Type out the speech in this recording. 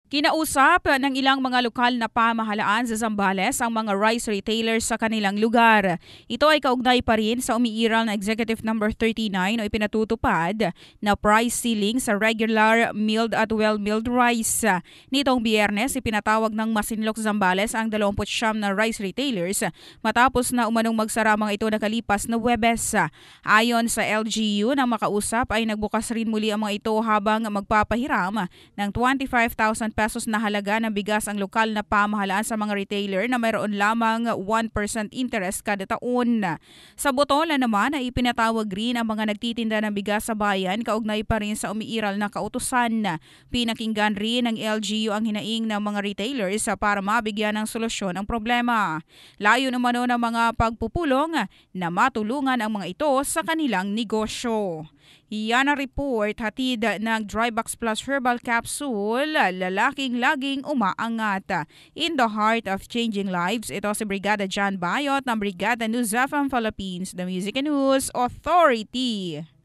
Kinausap ng ilang mga lokal na pamahalaan sa Zambales ang mga rice retailers sa kanilang lugar. Ito ay kaugnay pa rin sa umiiral na Executive Number 39 o ipinatutupad na price ceiling sa regular milled at well-milled rice. Nitong Biyernes, ipinatawag ng Masinloc Zambales ang 29 na rice retailers matapos na umanong magsara mga ito nakalipas na Huwebes. Ayon sa LGU na makausap ay nagbukas rin muli ang mga ito habang magpapahiram ng 25,000 pesos na halaga ng bigas ang lokal na pamahalaan sa mga retailer na mayroon lamang 1% interest kada taon. Sa Botolan naman ay ipinatawag rin ang mga nagtitinda ng bigas sa bayan kaugnay pa rin sa umiiral na kautusan. Pinakinggan rin ng LGU ang hinaing ng mga retailers para mabigyan ng solusyon ang problema. Layo naman ng mga pagpupulong na matulungan ang mga ito sa kanilang negosyo. Yan ang report hatid ng Drybox Plus Herbal Capsule, lalaking laging umaangat. In the heart of changing lives, ito si Brigada John Bayot ng Brigada News FM Philippines, the Music and News Authority.